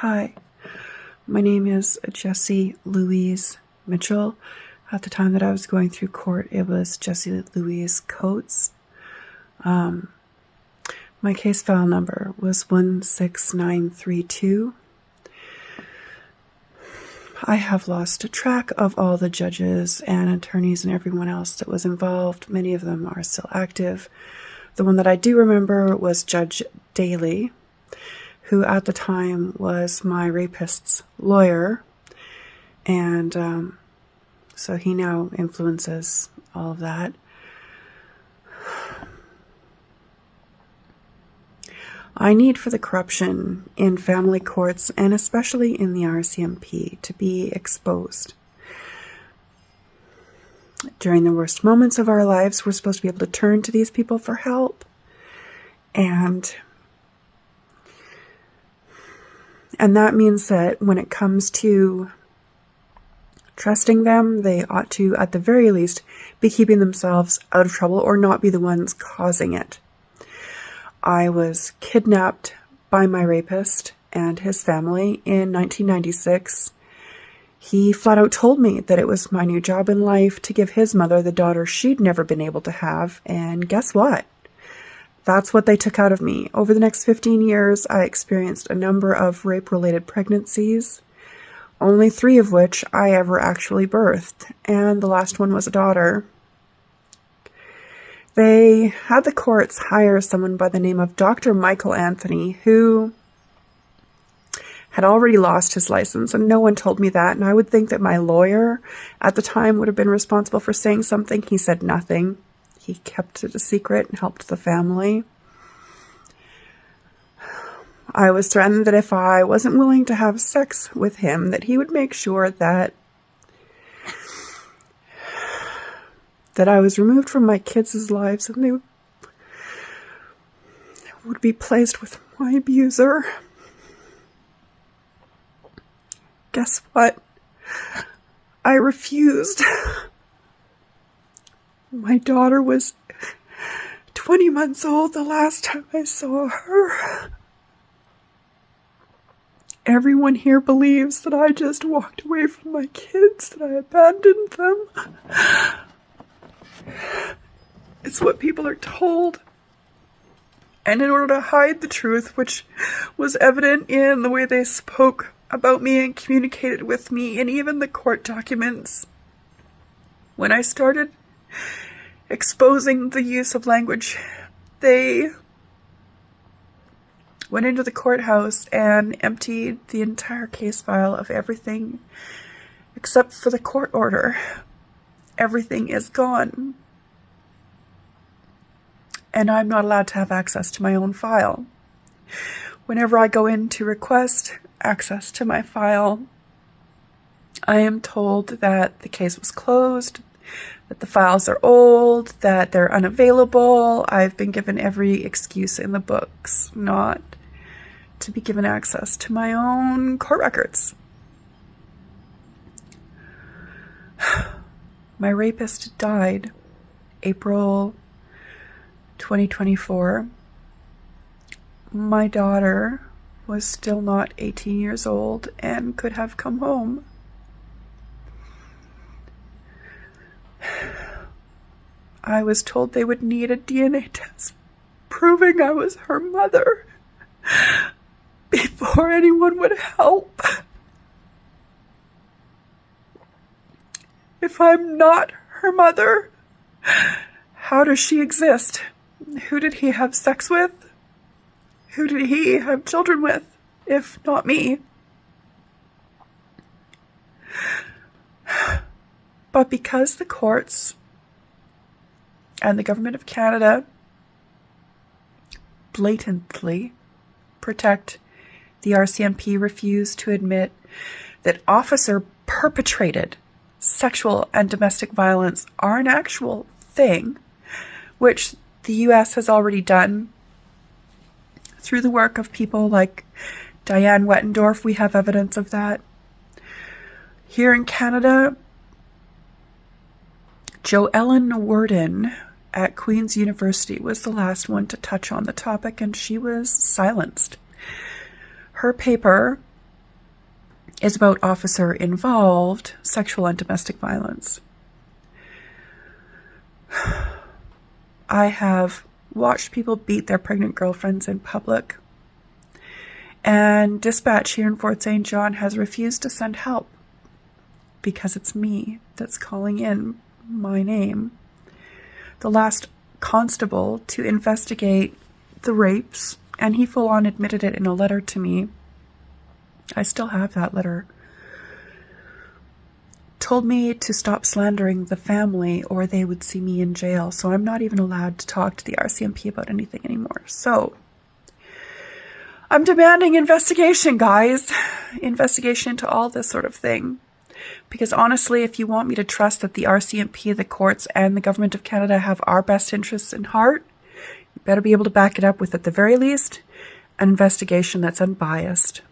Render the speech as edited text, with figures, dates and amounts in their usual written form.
Hi, my name is Jessie Louise Mitchell. At the time that I was going through court, it was Jessie Louise Coates. My case file number was 16932. I have lost track of all the judges and attorneys and everyone else that was involved. Many of them are still active. The one that I do remember was Judge Daly, who at the time was my rapist's lawyer. And so he now influences all of that. I need for the corruption in family courts, and especially in the RCMP, to be exposed. During the worst moments of our lives, we're supposed to be able to turn to these people for help. And that means that when it comes to trusting them, they ought to, at the very least, be keeping themselves out of trouble or not be the ones causing it. I was kidnapped by my rapist and his family in 1996. He flat out told me that it was my new job in life to give his mother the daughter she'd never been able to have, and guess what? That's what they took out of me. Over the next 15 years, I experienced a number of rape-related pregnancies, only 3 of which I ever actually birthed, and the last one was a daughter. They had the courts hire someone by the name of Dr. Michael Anthony, who had already lost his license, and no one told me that, and I would think that my lawyer at the time would have been responsible for saying something. He said nothing. He kept it a secret and helped the family. I was threatened that if I wasn't willing to have sex with him, that he would make sure that I was removed from my kids' lives and they would be placed with my abuser. Guess what? I refused. My daughter was 20 months old the last time I saw her. Everyone here believes that I just walked away from my kids, that I abandoned them. It's what people are told. And in order to hide the truth, which was evident in the way they spoke about me and communicated with me, and even the court documents, when I started exposing the use of language, they went into the courthouse and emptied the entire case file of everything except for the court order. Everything is gone. And I'm not allowed to have access to my own file. Whenever I go in to request access to my file, I am told that the case was closed, that the files are old, that they're unavailable. I've been given every excuse in the books not to be given access to my own court records. My rapist died April 2024. My daughter was still not 18 years old and could have come home. I was told they would need a DNA test proving I was her mother before anyone would help. If I'm not her mother, how does she exist? Who did he have sex with? Who did he have children with, if not me? But because the courts and the government of Canada blatantly protect the RCMP, refuse to admit that officer-perpetrated sexual and domestic violence are an actual thing, which the U.S. has already done through the work of people like Diane Wettendorf. We have evidence of that. Here in Canada, Jo Ellen Worden at Queen's University was the last one to touch on the topic, and she was silenced. Her paper is about officer-involved sexual and domestic violence. I have watched people beat their pregnant girlfriends in public, and dispatch here in Fort St. John has refused to send help because it's me that's calling in my name. The last constable to investigate the rapes, and he full on admitted it in a letter to me. I still have that letter. Told me to stop slandering the family or they would see me in jail. So I'm not even allowed to talk to the RCMP about anything anymore. So I'm demanding investigation, guys. Investigation into all this sort of thing. Because honestly, if you want me to trust that the RCMP, the courts, and the Government of Canada have our best interests in heart, you better be able to back it up with, at the very least, an investigation that's unbiased.